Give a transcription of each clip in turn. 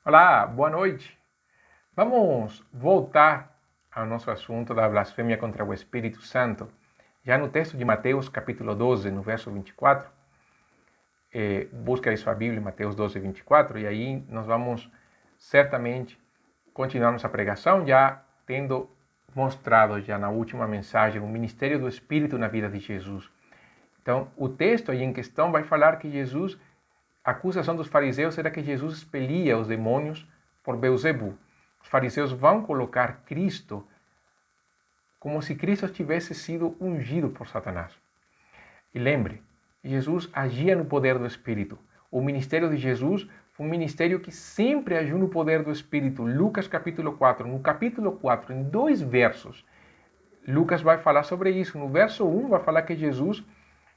Olá, boa noite. Vamos voltar ao nosso assunto da blasfêmia contra o Espírito Santo. Já no texto de Mateus, capítulo 12, no verso 24, busca aí sua Bíblia, Mateus 12, 24, e aí nós vamos certamente continuar nossa pregação, já tendo mostrado já na última mensagem o ministério do Espírito na vida de Jesus. Então, o texto aí em questão vai falar que Jesus, a acusação dos fariseus era que Jesus expelia os demônios por Beelzebul. Os fariseus vão colocar Cristo como se Cristo tivesse sido ungido por Satanás. E lembre, Jesus agia no poder do Espírito. O ministério de Jesus foi um ministério que sempre agiu no poder do Espírito. Lucas capítulo 4, no capítulo 4, em 2 versos, Lucas vai falar sobre isso. No verso 1 vai falar que Jesus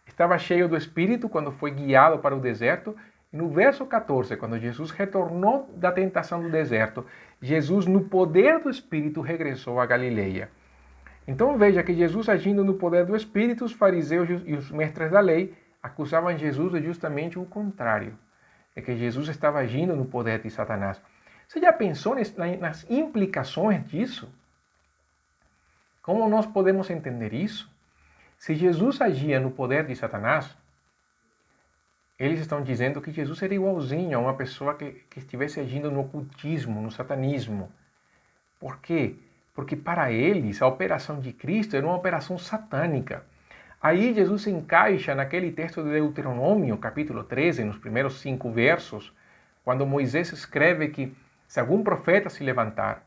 estava cheio do Espírito quando foi guiado para o deserto. E no verso 14, quando Jesus retornou da tentação do deserto, Jesus, no poder do Espírito, regressou a Galileia. Então veja que Jesus, agindo no poder do Espírito, os fariseus e os mestres da lei acusavam Jesus de justamente o contrário. É que Jesus estava agindo no poder de Satanás. Você já pensou nas implicações disso? Como nós podemos entender isso? Se Jesus agia no poder de Satanás, eles estão dizendo que Jesus era igualzinho a uma pessoa que estivesse agindo no ocultismo, no satanismo. Por quê? Porque para eles a operação de Cristo era uma operação satânica. Aí Jesus se encaixa naquele texto de Deuteronômio, capítulo 13, nos primeiros 5 versos, quando Moisés escreve que se algum profeta se levantar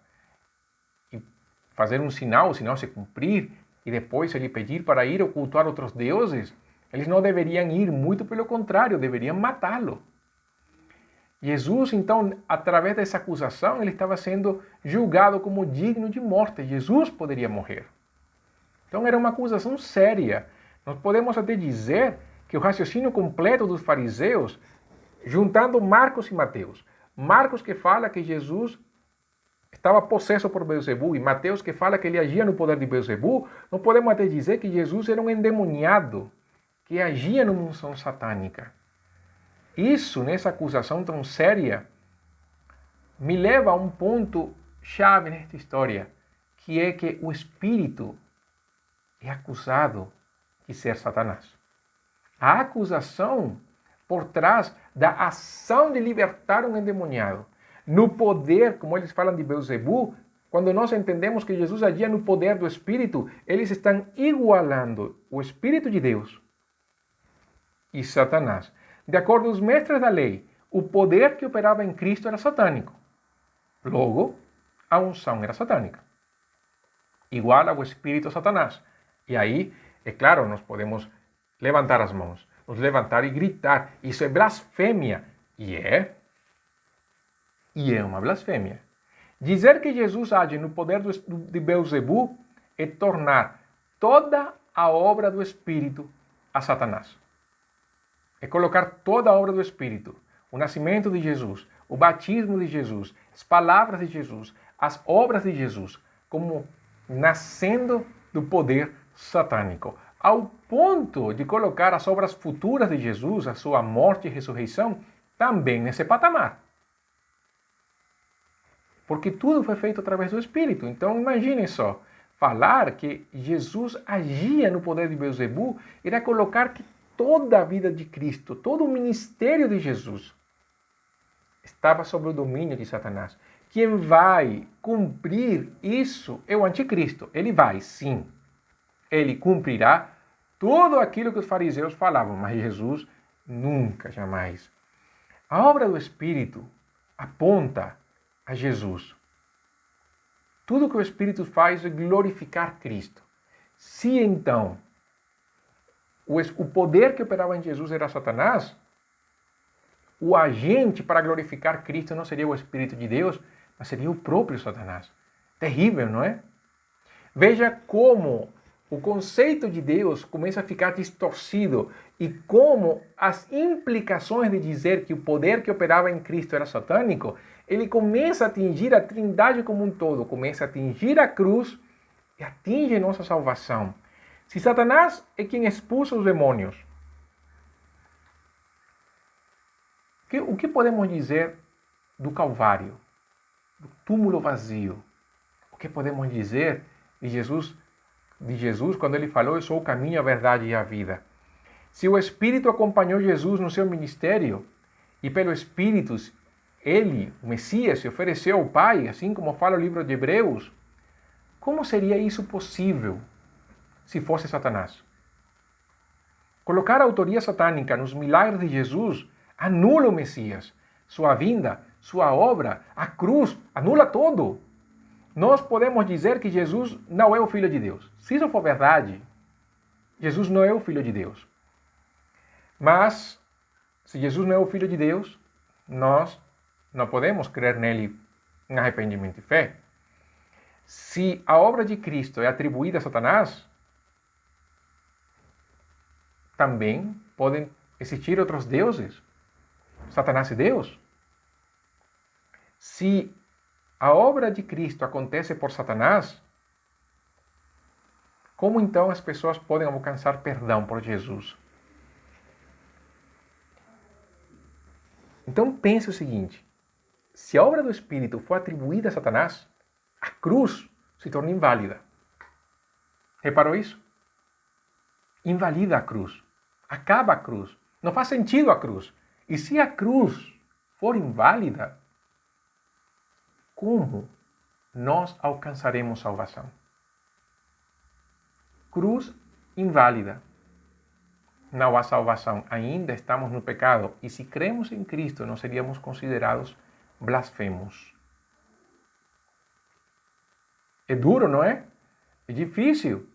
e fazer um sinal, o sinal se cumprir, e depois ele pedir para ir ocultar outros deuses, eles não deveriam ir, muito pelo contrário, deveriam matá-lo. Jesus, então, através dessa acusação, ele estava sendo julgado como digno de morte. Jesus poderia morrer. Então, era uma acusação séria. Nós podemos até dizer que o raciocínio completo dos fariseus, juntando Marcos e Mateus, Marcos que fala que Jesus estava possesso por Beelzebul e Mateus que fala que ele agia no poder de Beelzebul, não podemos até dizer que Jesus era um endemoniado que agia numa unção satânica. Isso, nessa acusação tão séria, me leva a um ponto chave nesta história, que é que o Espírito é acusado de ser Satanás. A acusação por trás da ação de libertar um endemoniado. No poder, como eles falam de Beelzebul, quando nós entendemos que Jesus agia no poder do Espírito, eles estão igualando o Espírito de Deus e Satanás. De acordo com os mestres da lei, o poder que operava em Cristo era satânico. Logo, a unção era satânica. Igual ao Espírito Satanás. E aí, é claro, nós podemos levantar as mãos, nos levantar e gritar. Isso é blasfêmia. E é uma blasfêmia. Dizer que Jesus age no poder de Beelzebul é tornar toda a obra do Espírito a Satanás. É colocar toda a obra do Espírito, o nascimento de Jesus, o batismo de Jesus, as palavras de Jesus, as obras de Jesus, como nascendo do poder satânico, ao ponto de colocar as obras futuras de Jesus, a sua morte e ressurreição, também nesse patamar. Porque tudo foi feito através do Espírito. Então imaginem só, falar que Jesus agia no poder de Beelzebul era colocar que toda a vida de Cristo, todo o ministério de Jesus estava sob o domínio de Satanás. Quem vai cumprir isso é o anticristo. Ele vai, sim. Ele cumprirá tudo aquilo que os fariseus falavam, mas Jesus nunca, jamais. A obra do Espírito aponta a Jesus. Tudo que o Espírito faz é glorificar Cristo. Se então o poder que operava em Jesus era Satanás, o agente para glorificar Cristo não seria o Espírito de Deus, mas seria o próprio Satanás. Terrível, não é? Veja como o conceito de Deus começa a ficar distorcido e como as implicações de dizer que o poder que operava em Cristo era satânico, ele começa a atingir a Trindade como um todo, começa a atingir a cruz e atinge nossa salvação. Se Satanás é quem expulsa os demônios, o que podemos dizer do Calvário, do túmulo vazio. O que podemos dizer de Jesus quando ele falou: eu sou o caminho, a verdade e a vida? Se o Espírito acompanhou Jesus no seu ministério, e pelo Espírito ele, o Messias, se ofereceu ao Pai, assim como fala o livro de Hebreus, como seria isso possível se fosse Satanás? Colocar a autoria satânica nos milagres de Jesus anula o Messias, sua vinda, sua obra, a cruz, anula tudo. Nós podemos dizer que Jesus não é o Filho de Deus. Se isso for verdade, Jesus não é o Filho de Deus. Mas, se Jesus não é o Filho de Deus, nós não podemos crer nele em arrependimento e fé. Se a obra de Cristo é atribuída a Satanás, também podem existir outros deuses. Satanás é Deus. Se a obra de Cristo acontece por Satanás, como então as pessoas podem alcançar perdão por Jesus? Então pense o seguinte: se a obra do Espírito for atribuída a Satanás, a cruz se torna inválida. Reparou isso? Invalida a cruz. Acaba a cruz. Não faz sentido a cruz. E se a cruz for inválida, como nós alcançaremos salvação? Cruz inválida. Não há salvação. Ainda estamos no pecado. E se cremos em Cristo, nós seríamos considerados blasfemos. É duro, não é? É difícil.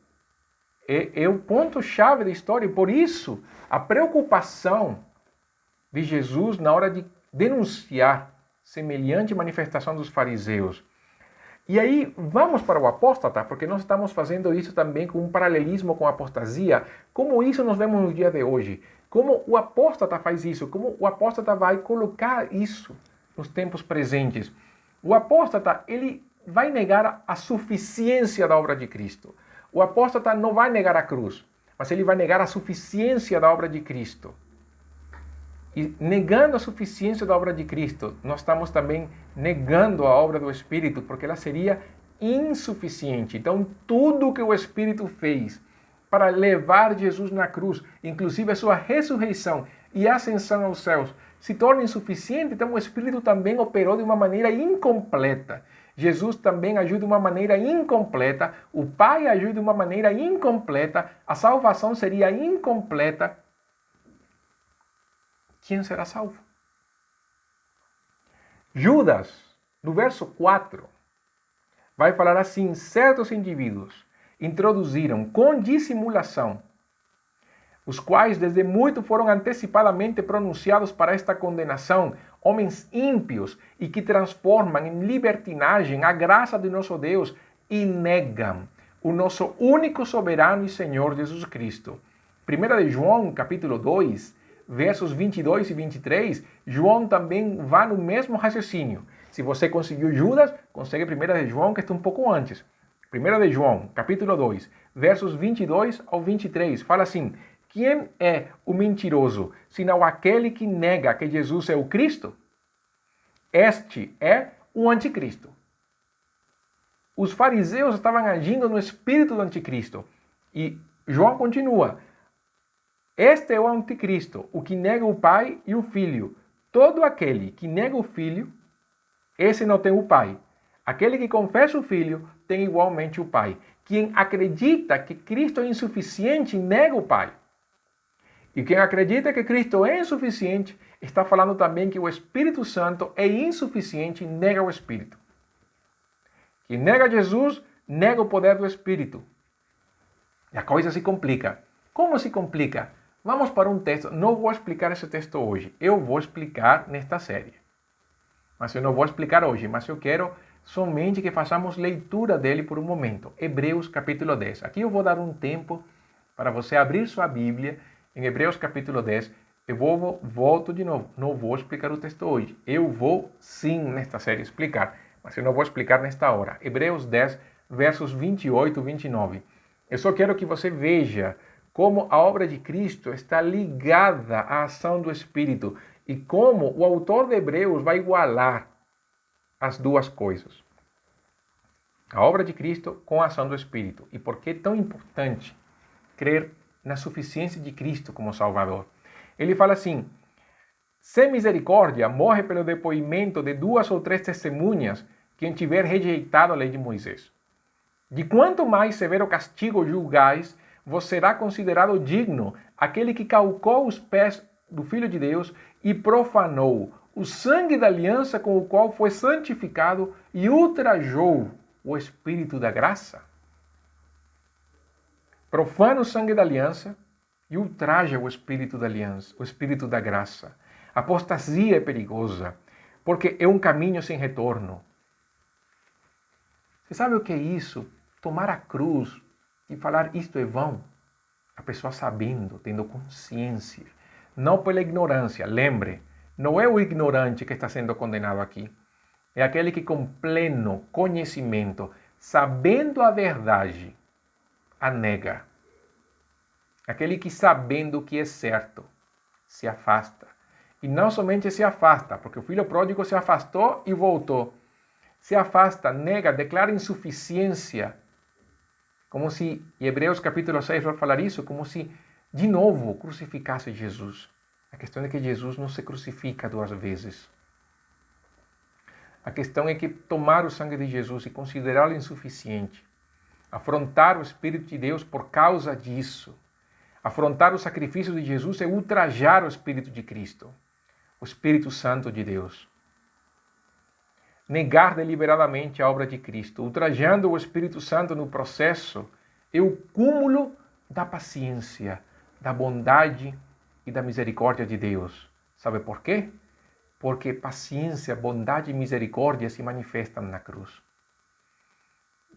É o ponto-chave da história. E por isso, a preocupação de Jesus na hora de denunciar semelhante manifestação dos fariseus. E aí, vamos para o apóstata, porque nós estamos fazendo isso também com um paralelismo com a apostasia. Como isso nós vemos no dia de hoje? Como o apóstata faz isso? Como o apóstata vai colocar isso nos tempos presentes? O apóstata, ele vai negar a suficiência da obra de Cristo. O apóstata não vai negar a cruz, mas ele vai negar a suficiência da obra de Cristo. E negando a suficiência da obra de Cristo, nós estamos também negando a obra do Espírito, porque ela seria insuficiente. Então, tudo que o Espírito fez para levar Jesus na cruz, inclusive a sua ressurreição e ascensão aos céus, se torna insuficiente, então o Espírito também operou de uma maneira incompleta. Jesus também agiu de uma maneira incompleta, o Pai agiu de uma maneira incompleta, a salvação seria incompleta. Quem será salvo? Judas, no verso 4, vai falar assim: certos indivíduos introduziram com dissimulação, os quais desde muito foram antecipadamente pronunciados para esta condenação, homens ímpios e que transformam em libertinagem a graça de nosso Deus e negam o nosso único soberano e Senhor Jesus Cristo. 1 de João, capítulo 2, versos 22 e 23, João também vai no mesmo raciocínio. Se você conseguiu Judas, consegue 1 de João, que está um pouco antes. 1 de João, capítulo 2, versos 22 ao 23, fala assim: quem é o mentiroso, senão aquele que nega que Jesus é o Cristo? Este é o anticristo. Os fariseus estavam agindo no espírito do anticristo. E João continua: este é o anticristo, o que nega o Pai e o Filho. Todo aquele que nega o Filho, esse não tem o Pai. Aquele que confessa o Filho, tem igualmente o Pai. Quem acredita que Cristo é insuficiente, nega o Pai. E quem acredita que Cristo é insuficiente, está falando também que o Espírito Santo é insuficiente e nega o Espírito. Quem nega Jesus, nega o poder do Espírito. E a coisa se complica. Como se complica? Vamos para um texto. Não vou explicar esse texto hoje. Eu vou explicar nesta série. Mas eu não vou explicar hoje. Mas eu quero somente que façamos leitura dele por um momento. Hebreus capítulo 10. Aqui eu vou dar um tempo para você abrir sua Bíblia em Hebreus capítulo 10. Eu volto de novo. Não vou explicar o texto hoje. Eu vou sim nesta série explicar. Mas eu não vou explicar nesta hora. Hebreus 10, versos 28 e 29. Eu só quero que você veja como a obra de Cristo está ligada à ação do Espírito e como o autor de Hebreus vai igualar as duas coisas. A obra de Cristo com a ação do Espírito. E por que é tão importante crer na suficiência de Cristo como Salvador? Ele fala assim: sem misericórdia, morre pelo depoimento de 2 ou 3 testemunhas quem tiver rejeitado a lei de Moisés. De quanto mais severo castigo julgais, vos será considerado digno aquele que calcou os pés do Filho de Deus e profanou o sangue da aliança com o qual foi santificado e ultrajou o Espírito da graça. Profana o sangue da aliança e ultraja o Espírito da aliança, o Espírito da graça. A apostasia é perigosa, porque é um caminho sem retorno. Você sabe o que é isso? Tomar a cruz e falar isto é vão. A pessoa sabendo, tendo consciência. Não pela ignorância. Lembre, não é o ignorante que está sendo condenado aqui. É aquele que com pleno conhecimento, sabendo a verdade, a nega. Aquele que sabendo o que é certo, se afasta. E não somente se afasta, porque o filho pródigo se afastou e voltou. Se afasta, nega, declara insuficiência. Como se, em Hebreus capítulo 6 vai falar isso, como se de novo crucificasse Jesus. A questão é que Jesus não se crucifica 2 vezes. A questão é que tomar o sangue de Jesus e considerá-lo insuficiente, afrontar o Espírito de Deus por causa disso, afrontar o sacrifício de Jesus é ultrajar o Espírito de Cristo, o Espírito Santo de Deus. Negar deliberadamente a obra de Cristo, ultrajando o Espírito Santo no processo, é o cúmulo da paciência, da bondade e da misericórdia de Deus. Sabe por quê? Porque paciência, bondade e misericórdia se manifestam na cruz.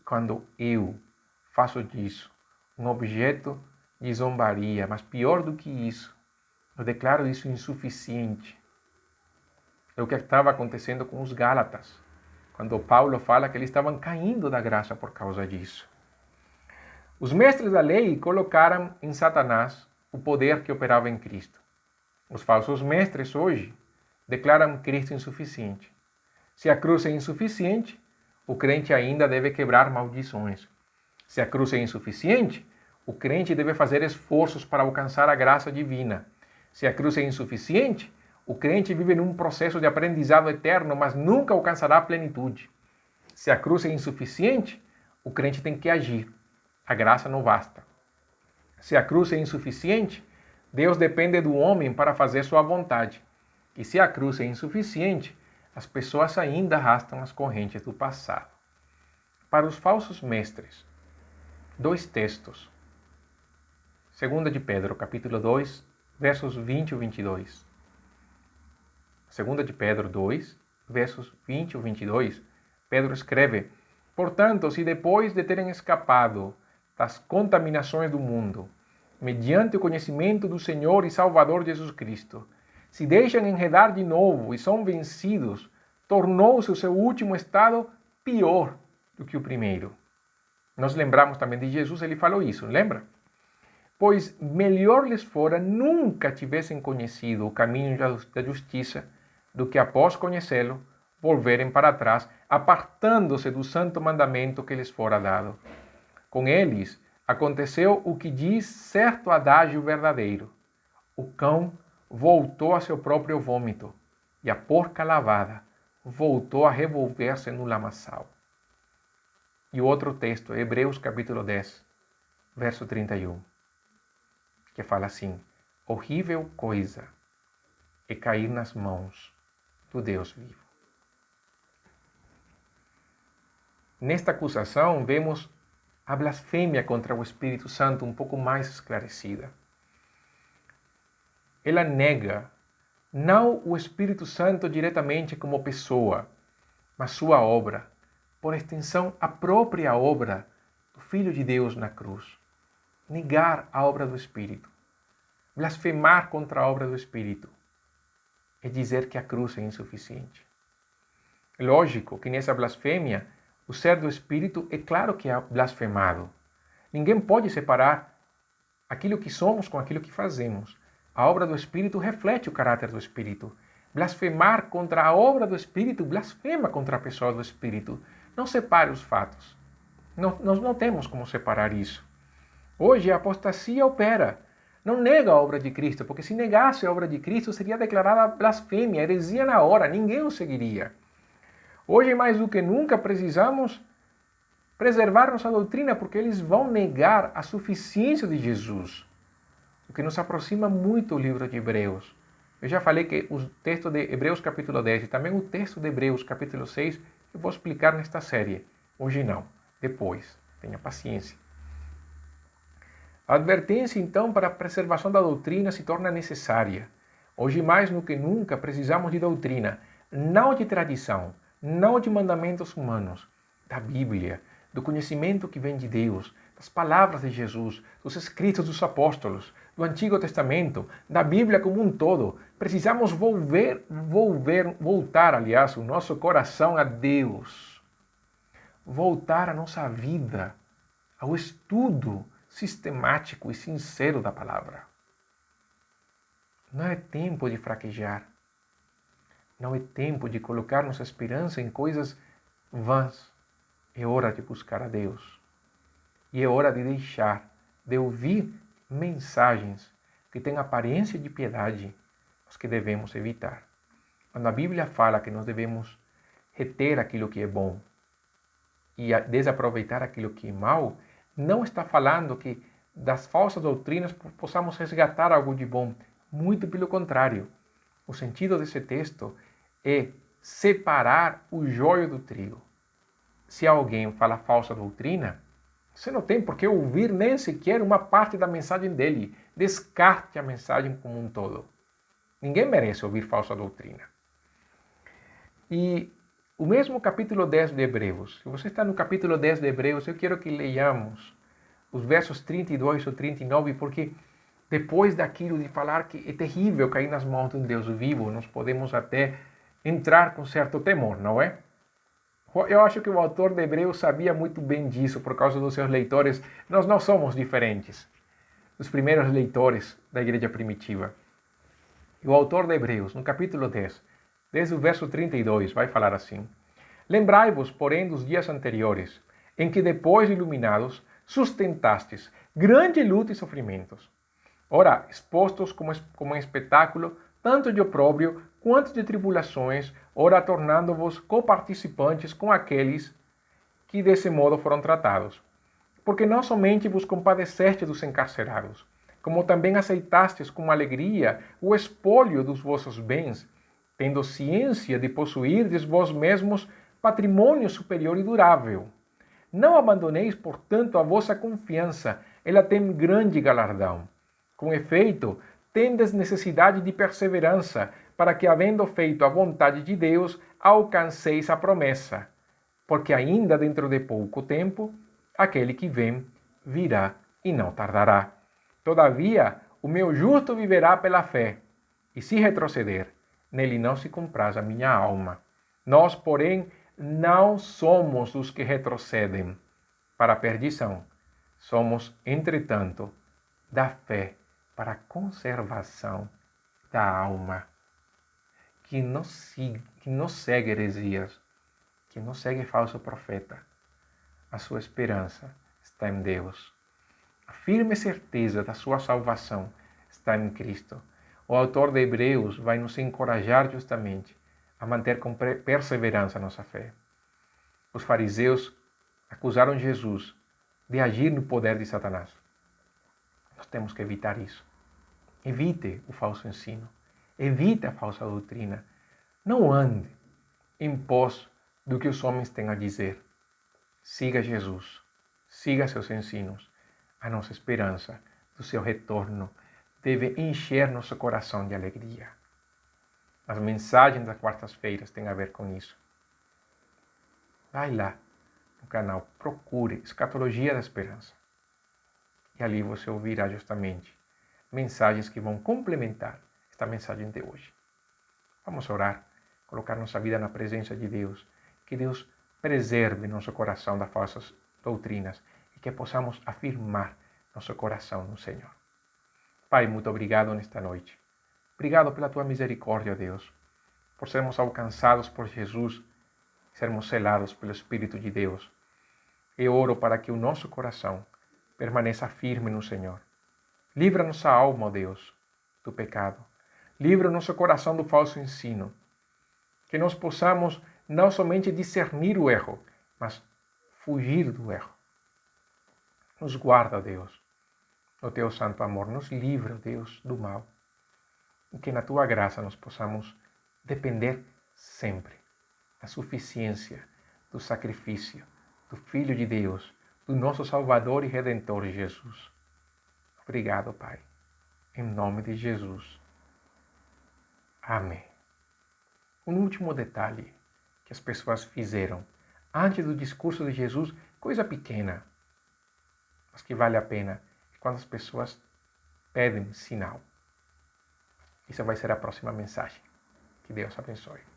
Quando eu faço disso um objeto de zombaria, mas pior do que isso, eu declaro isso insuficiente. É o que estava acontecendo com os Gálatas, quando Paulo fala que eles estavam caindo da graça por causa disso. Os mestres da lei colocaram em Satanás o poder que operava em Cristo. Os falsos mestres hoje declaram Cristo insuficiente. Se a cruz é insuficiente, o crente ainda deve quebrar maldições. Se a cruz é insuficiente, o crente deve fazer esforços para alcançar a graça divina. Se a cruz é insuficiente, o crente vive num processo de aprendizado eterno, mas nunca alcançará a plenitude. Se a cruz é insuficiente, o crente tem que agir. A graça não basta. Se a cruz é insuficiente, Deus depende do homem para fazer sua vontade. E se a cruz é insuficiente, as pessoas ainda arrastam as correntes do passado. Para os falsos mestres, 2 textos. 2 de Pedro, capítulo 2, versos 20 e 22. 2 de Pedro 2, versos 20 e 22, Pedro escreve: portanto, se depois de terem escapado das contaminações do mundo, mediante o conhecimento do Senhor e Salvador Jesus Cristo, se deixam enredar de novo e são vencidos, tornou-se o seu último estado pior do que o primeiro. Nós lembramos também de Jesus, ele falou isso, lembra? Pois melhor lhes fora nunca tivessem conhecido o caminho da justiça, do que após conhecê-lo, volverem para trás, apartando-se do santo mandamento que lhes fora dado. Com eles aconteceu o que diz certo adágio verdadeiro: o cão voltou a seu próprio vômito, e a porca lavada voltou a revolver-se no lamaçal. E o outro texto, Hebreus capítulo 10, verso 31, que fala assim: horrível coisa é cair nas mãos do Deus vivo. Nesta acusação, vemos a blasfêmia contra o Espírito Santo um pouco mais esclarecida. Ela nega não o Espírito Santo diretamente como pessoa, mas sua obra, por extensão, a própria obra do Filho de Deus na cruz. Negar a obra do Espírito, blasfemar contra a obra do Espírito, é dizer que a cruz é insuficiente. Lógico que nessa blasfêmia, o ser do Espírito é claro que é blasfemado. Ninguém pode separar aquilo que somos com aquilo que fazemos. A obra do Espírito reflete o caráter do Espírito. Blasfemar contra a obra do Espírito, blasfema contra a pessoa do Espírito. Não separe os fatos. Nós não temos como separar isso. Hoje a apostasia opera. Não nega a obra de Cristo, porque se negasse a obra de Cristo seria declarada blasfêmia, heresia na hora, ninguém o seguiria. Hoje, mais do que nunca, precisamos preservar nossa doutrina, porque eles vão negar a suficiência de Jesus, o que nos aproxima muito do livro de Hebreus. Eu já falei que o texto de Hebreus capítulo 10 e também o texto de Hebreus capítulo 6 eu vou explicar nesta série. Hoje não, depois. Tenha paciência. A advertência, então, para a preservação da doutrina se torna necessária. Hoje, mais do que nunca, precisamos de doutrina, não de tradição, não de mandamentos humanos, da Bíblia, do conhecimento que vem de Deus, das palavras de Jesus, dos escritos dos apóstolos, do Antigo Testamento, da Bíblia como um todo. Precisamos voltar, aliás, o nosso coração a Deus. Voltar a nossa vida ao estudo sistemático e sincero da palavra. Não é tempo de fraquejar. Não é tempo de colocar nossa esperança em coisas vãs. É hora de buscar a Deus. E é hora de deixar de ouvir mensagens que têm aparência de piedade, mas que devemos evitar. Quando a Bíblia fala que nós devemos reter aquilo que é bom e desaproveitar aquilo que é mal, não está falando que das falsas doutrinas possamos resgatar algo de bom. Muito pelo contrário. O sentido desse texto é separar o joio do trigo. Se alguém fala falsa doutrina, você não tem por que ouvir nem sequer uma parte da mensagem dele. Descarte a mensagem como um todo. Ninguém merece ouvir falsa doutrina. E o mesmo capítulo 10 de Hebreus. Se você está no capítulo 10 de Hebreus, eu quero que leiamos os versos 32 ou 39, porque depois daquilo de falar que é terrível cair nas mãos de um Deus vivo, nós podemos até entrar com certo temor, não é? Eu acho que o autor de Hebreus sabia muito bem disso por causa dos seus leitores. Nós não somos diferentes dos primeiros leitores da igreja primitiva. E o autor de Hebreus, no capítulo 10, desde o verso 32, vai falar assim: Lembrai-vos, porém, dos dias anteriores, em que, depois de iluminados, sustentastes grande luta e sofrimentos. Ora, expostos como espetáculo, tanto de opróbrio quanto de tribulações, ora tornando-vos coparticipantes com aqueles que desse modo foram tratados. Porque não somente vos compadeceste dos encarcerados, como também aceitastes com alegria o espólio dos vossos bens, tendo ciência de possuirdes vós mesmos patrimônio superior e durável. Não abandoneis, portanto, a vossa confiança, ela tem grande galardão. Com efeito, tendes necessidade de perseverança, para que, havendo feito a vontade de Deus, alcanceis a promessa. Porque ainda dentro de pouco tempo, aquele que vem virá e não tardará. Todavia, o meu justo viverá pela fé, e se retroceder, nele não se compraz a minha alma. Nós, porém, não somos os que retrocedem para a perdição. Somos, entretanto, da fé para a conservação da alma. Que não segue heresias, que não segue falso profeta. A sua esperança está em Deus. A firme certeza da sua salvação está em Cristo. O autor de Hebreus vai nos encorajar justamente a manter com perseverança a nossa fé. Os fariseus acusaram Jesus de agir no poder de Satanás. Nós temos que evitar isso. Evite o falso ensino. Evite a falsa doutrina. Não ande em pós do que os homens têm a dizer. Siga Jesus. Siga seus ensinos. A nossa esperança do seu retorno deve encher nosso coração de alegria. As mensagens das quartas-feiras têm a ver com isso. Vai lá no canal, procure Escatologia da Esperança. E ali você ouvirá justamente mensagens que vão complementar esta mensagem de hoje. Vamos orar, colocar nossa vida na presença de Deus. Que Deus preserve nosso coração das falsas doutrinas e que possamos afirmar nosso coração no Senhor. Pai, muito obrigado nesta noite. Obrigado pela tua misericórdia, Deus. por sermos alcançados por Jesus, sermos selados pelo Espírito de Deus. Eu oro para que o nosso coração permaneça firme no Senhor. Livra nossa alma, ó Deus, do pecado. Livra nosso coração do falso ensino. Que nós possamos não somente discernir o erro, mas fugir do erro. Nos guarda, Deus. O teu santo amor nos livra, Deus, do mal. E que na tua graça nós possamos depender sempre da suficiência, do sacrifício, do Filho de Deus, do nosso Salvador e Redentor Jesus. Obrigado, Pai. Em nome de Jesus. Amém. Um último detalhe que as pessoas fizeram antes do discurso de Jesus, coisa pequena, mas que vale a pena, é quando as pessoas pedem sinal. Isso vai ser a próxima mensagem. Que Deus abençoe.